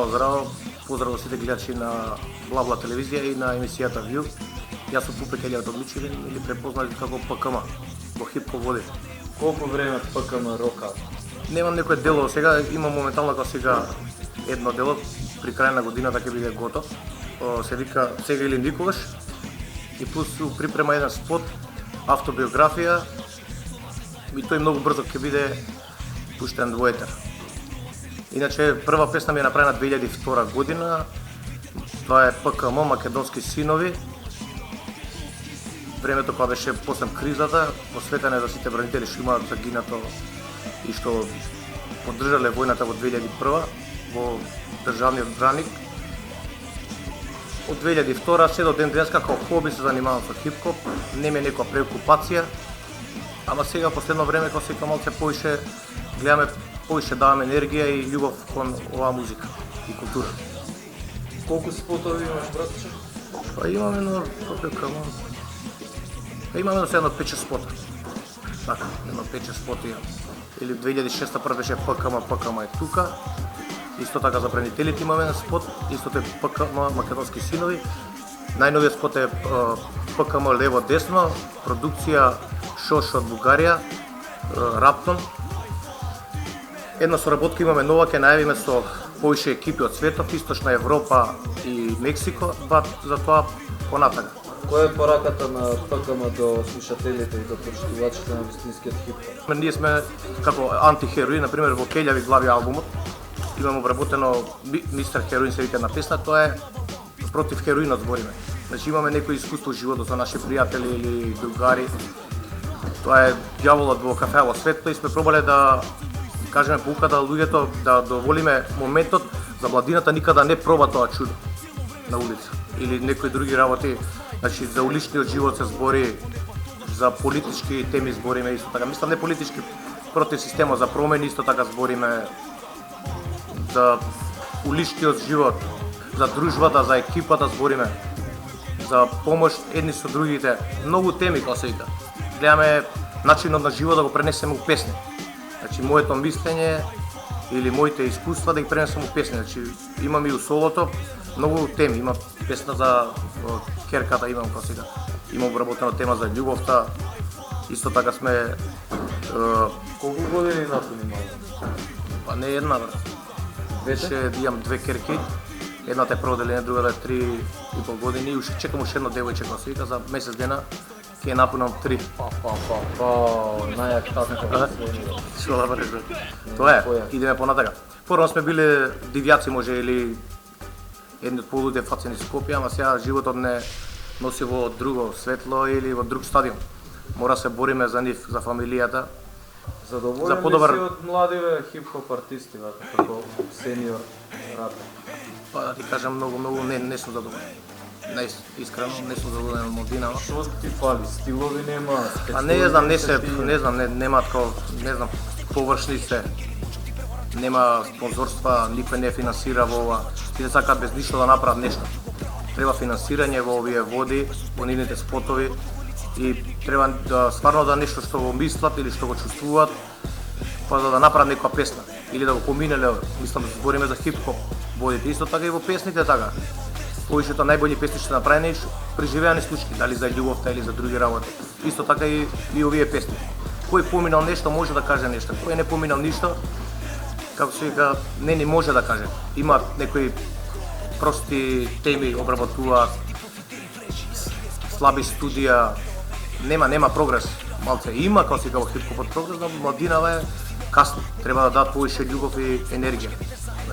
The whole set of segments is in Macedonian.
здраво. Поздрав до сите гледачи на Бла телевизија и на емисијата View. Јас сум Пупе Келијат одличилен или препознат како ПКМ, во хип-хоп води. Колку време ПКМ рока? Немам некој дело сега, имам моментално како сега едно дело, при крај на годината ќе биде готов. Се вика Сега или никогаш. И плюс припрема еден спот, автобиографија. И тој многу брзо ќе биде пуштен во етер. Иначе прва песна ми е направена 2002 година. Тоа е ПКМ Македонски синови. Времето кога беше после кризата, посветена за сите бранители што имаат загинато и што поддржале војната во 2001 во државниот браник. Од 2002 се до ден денес како хоби се занимавам со хип-хоп, не ми е некоја преокупација, ама сега последно време кога се малце поише гледаме, поише даваме енергија и љубов кон оваа музика и култура. Колку спотови имаш, братче? Па имаме едно имаме едно 5-6 спота. Така, едно 5-6 спота имам. Или 2006 прв беше ПКМ е тука. Исто така за бранителите имаме еден спот, исто е ПКМ Македонски синови. Најновиот спот е ПКМ Лево десно, продукција Шош од Бугарија, Раптон. Една соработка имаме нова, ќе најавиме со поише екипи од светот, Источна Европа и Мексико, за тоа понатака. Која е пораката на ПКМ до слушателите и до почитувачите на вистинскиот хип-хоп? Ние сме како антихероин, например во Келјави глави албумот. Имам обработено Мистер Хероин се вика на песна, тоа е против хероинот збориме. Значи имаме некој искуство во животот со наши пријатели или другари. Тоа е ѓаволот во кафе во светот и сме пробале да кажеме поуката луѓето да доволиме моментот за младината никада не проба тоа чудо на улица или некои други работи. Значи за уличниот живот се збори, за политички теми збориме исто така. Мислам не политички, против системот за промени исто така збориме, за уличниот живот, за дружбата, за екипата збориме, за помош едни со другите, многу теми како се вика. Гледаме начинот на живот да го пренесеме у песни. Значи моето мислење или моите искуства да ги пренесам у песни. Значи имам и у солото многу теми, има песна за керката, имам како сега. Имам обработена тема за љубовта. Исто така сме Колку години напуни мало? па не една, брат. Беше имам две керки. Едната е прво другата е 3,5 години и уште чекам уште едно девојче како се вика за месец дена ќе напунам 3. Најак татко. Што да бареш? Тоа е. Идеме понатака. Порано сме биле дивјаци може или едни од полуде фацени Скопје, ама сега животот не носи во друго светло или во друг стадион. Мора се бориме за нив, за фамилијата. Задоволен ли си од младиве хип-хоп артисти, како сениор рапер? Па да ти кажам многу не сум задоволен. Искрено не сум задоволен од младинава. Што ти фали? Стилови нема? Па не знам, нема тако, не знам, површни се. Нема спонзорства, никој не финансира во ова. Тие сакаат без ништо да направат нешто. Треба финансирање во овие води, во нивните спотови и треба да стварно да нешто што го мислат или што го чувствуваат, па да направат некоја песна или да го поминеле, мислам да збориме за хип-хоп водите. Исто така и во песните така. Повеќето најбољи песни што направени преживеани случаи, дали за љубовта или за други работи. Исто така и овие песни. Кој поминал нешто може да каже нешто, кој не поминал ништо, како се вика, не може да каже. Има некои прости теми обработуваат, слаби студија, нема прогрес. Малце има како се вика во хип-хопот прогрес, но младинава е касно. Треба да дадат повеќе љубов и енергија.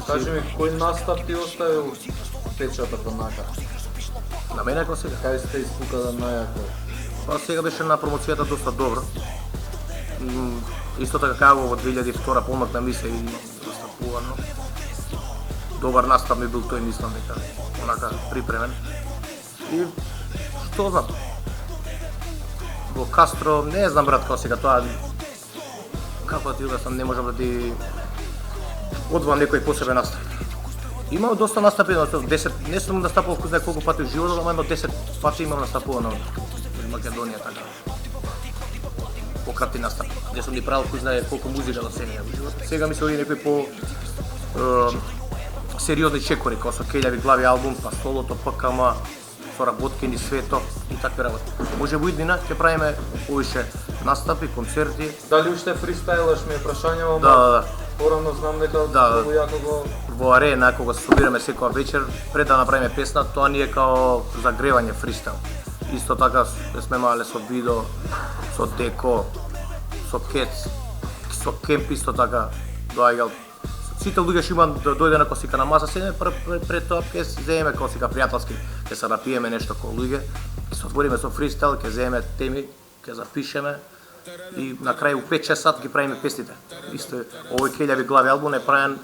Кажи ми, кој настап ти оставил печатот онака? На мене како сега? Кај сте испукада најако? Па сега беше на промоцијата доста добро. Исто така како во 2002 помакна ми се и настапувано. Добар настап ми бил тој, мислам дека онака припремен. И што знам? Во Кастро, не знам брат како сега тоа како да ти објаснам, не можам да ти одвам некој посебен настап. Имам доста настапи, 10, не сум настапувал кој знае колку пати во животот, ама едно 10 пати имам настапувано во Македонија така. Пократни настапи. Не сум ни правил кој знае колку музика до сега во животот. Сега ми се оди некој по сериозни чекори, како со Келјави глави албум, па солото ПКМ, со работки ни свето и такви работи. Може во иднина ќе правиме повише настапи, концерти. Дали уште фристайлаш ми е прашањава, Да. порано знам дека многу јако го... Во арена, кога се собираме секоја вечер, пред да направиме песна, тоа ни е као загревање фристайл. Исто така сме мале со Видо, со Деко, со Кец, со Кемп исто така доаѓал. Сите луѓе што имам да дојде на косика на маса, седеме пред тоа ќе земеме косика пријателски, ќе се напиеме нешто ко луѓе, ќе се отвориме со фристайл, ќе земеме теми, ќе запишеме и на крај у 5-6 сат ги правиме песните. Исто овој Келјави глави албум е правен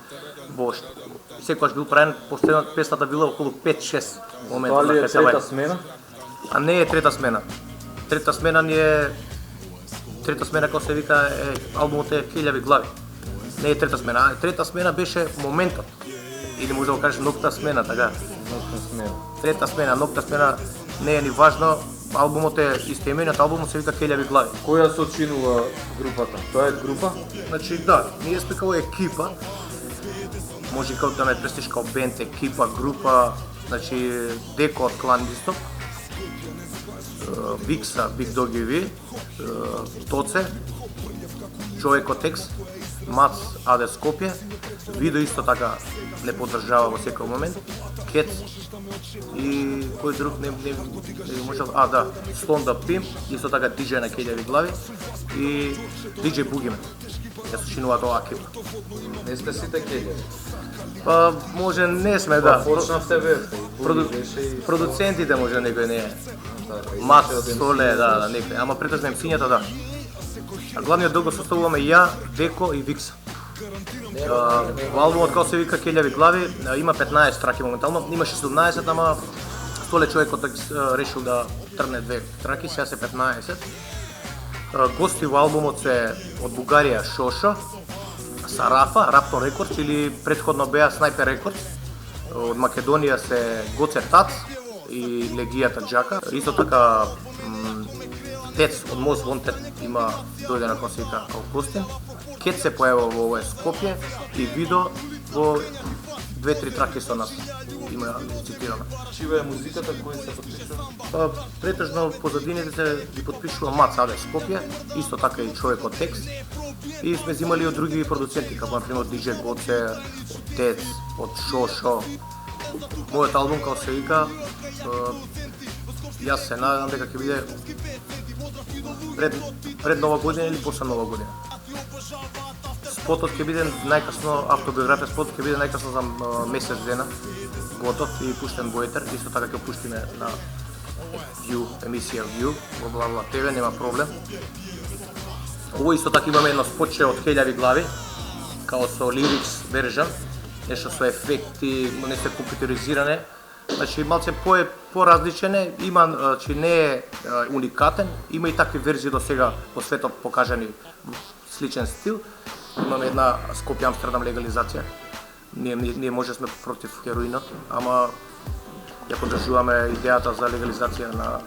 во секогаш бил правен, последната песната била околу 5-6 моменти. Тоа ли е трета смена? А не е трета смена. Трета смена како се вика албумот е Келјави глави. Не е трета смена. Трета смена беше моментот. Или може да го кажеш ноќна смена, така. Ноќна смена. Трета смена, ноќна смена не е ни важно. Албумот е истоимениот албумот се вика Келјави глави. Која сочинува групата? Тоа е група? Значи да, ние сме како екипа. Може како да ме представиш како бенд, екипа, група, значи Деко од Клан Исток, Викса, Биг Доги Ви, Тоце, Човек од Текс, Мац Аде Скопје, Видо исто така не поддржава во секој момент, Кец и кој друг не може, Слон да Пим, исто така диџеј на Келјави глави и диџеј Бугимен. Ја сочинуваат оваа екипа. Не сте сите Келјави? Па може не сме, да. Почнавте ве. Продуцентите може некој не е. Мат, Соле, да, некој. Ама претежно емсињата, да. А главниот дел го составуваме ја, Деко и Викса. Во албумот како се вика Келјави глави, има 15 траки моментално, имаше 17, ама Соле човекот решил да трне 2 траки, сега се 15. Гости во албумот се од Бугарија Шошо, Сарафа, Раптон Рекордс или претходно беа Снайпер Рекордс. Од Македонија се Гоце Тац и Легијата Џака. Исто така Тец од Мост Вонтед има дојде на косика како гостин. Кет се појава во овој Скопје и Видо во 2-3 траки со нас. Има цитирано. Чива е музиката која се подпишува? Претежно позадините се ги подпишува Мац Аде Скопје, исто така и Човек од Текст. И сме взимали од други продуценти, како например диџеј Гоце, од Тец, од Шошо. Мојот албум, како се вика, јас се надам дека ќе биде пред Нова година или после Нова година. Спотот ќе биде најкасно, автобиографија спотот ќе биде најкасно за месец дена, готов и пуштен во етер, исто така ќе пуштиме на View, емисија View, во Бла ТВ, нема проблем. Ово исто така имаме едно спотче од Келјави глави, као со лирикс вержан, нешто со ефекти, нешто компјутеризиране. Значи малце поразличен е, има, значи не е уникатен, има и такви верзии до сега по светот покажани сличен стил. Имаме една Скопје Амстердам легализација. Ние може сме против хероинот, ама ја поддржуваме идејата за легализација на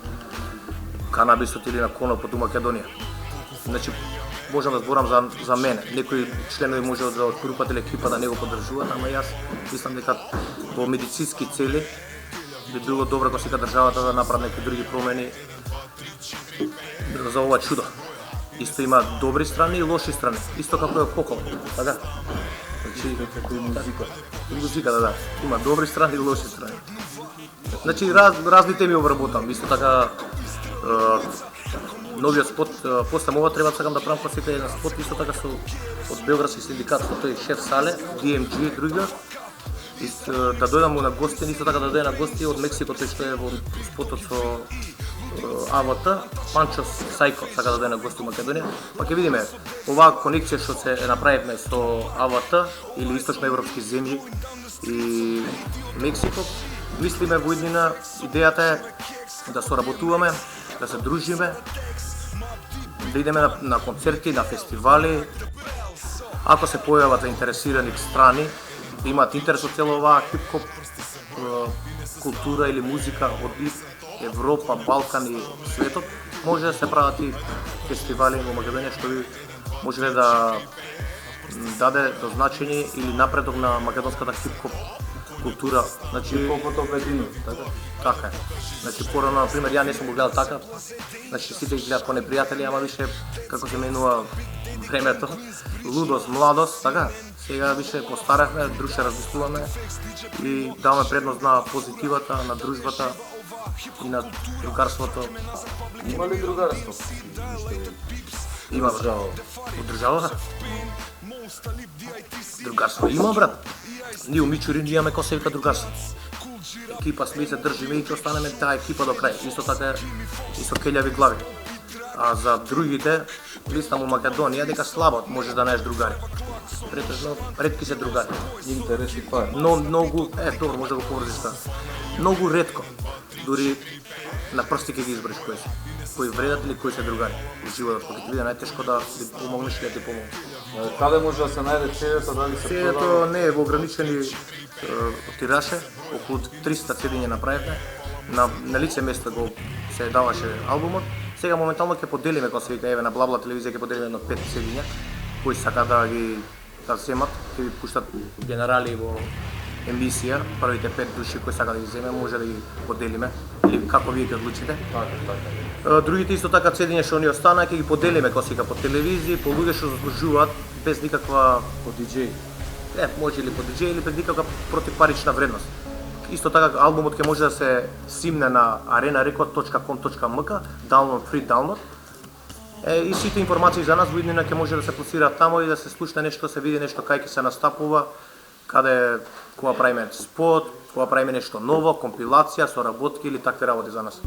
канабисот или на конопот у Македонија. Значи можам да зборам за мене. Некои членови може од групата или екипа да не го поддржуваат, ама јас мислам дека во медицински цели би било добро кога сега државата да направи некои други промени за ова чудо. Исто има добри страни и лоши страни, исто како е алкохол, така? Значи како и музика. Музиката, да. Има добри страни и лоши страни. Значи разни теми обработам, исто така новиот спот, после ова треба сакам да правам кога секој еден спот, исто така со од Белградски синдикат, со тој Шеф Сале, DMG и другиот. Да дојдам на гости, исто така да дојде на гости од Мексико, тој што е во спотот со АВТ, Панчо Сайко, така да дојде на гости во Македонија. Па ќе видиме оваа конекција што се направивме со АВТ или источноевропски земји и Мексико. Мислиме во иднина, идејата е да соработуваме, да се дружиме, да идеме на концерти, на фестивали. Ако се појават заинтересирани страни, да имаат интерес од цела оваа хип-хоп култура или музика од Европа, Балкан и светот, може да се прават и фестивали во Македонија, што би можеле да даде до значење или напредок на македонската хип-хоп култура, Значи попот обединува, така? така е. Значи порано на пример ја не сум го гледал така. Значи сите ги гледат по непријатели, ама више како се менува времето, лудост, младост, така. Сега више постаравме, друг се размислуваме и даваме предност на позитивата, на дружбата и на другарството. Има ли другарство? Има држава. Од државата? Другарство има, брат. Ние у Мичурин имаме кој се вика другарство. Екипа сме се држиме и ќе останеме таа екипа до крај. Исто така и со келјави глави. А за другите, листам у Македонија дека слабо можеш да најдеш другари. Претежно ретки се другари. Интереси кој е? Но многу, добро, може да го поврзиш така. Многу ретко, дури на прсти ќе ги избереш кои вредат или кои се другари. У животот, кога ќе биде најтешко да ти помогнеш или да ти помогнеш. Каде може да се најде цејето, дали се продава? Цејето не е во ограничени тираше, околу 300 цедиња направивме. На лице место го се даваше албумот. Сега моментално ќе поделиме, кога се вика, еве на Блабла телевизија ќе поделиме на 5 цедиња, кои сака да ги земат, ќе ви пуштат генерали во емисија, првите 5 души кои сака да ги земе, може да ги поделиме, или како вие ќе одлучите. Така. Другите исто така цедиња што ни останаа ќе ги поделиме кога се по телевизија, по луѓе што заслужуваат без никаква По диџеј. може или по диџеј или без никаква противпарична вредност. Исто така албумот ќе може да се симне на arenarecord.com.mk, download free download. И сите информации за нас во иднина ќе може да се пласираат тамо и да се слушне нешто, се види нешто кај ќе се настапува, каде кога правиме спот, кога правиме нешто ново, компилација, соработки или такви работи за нас.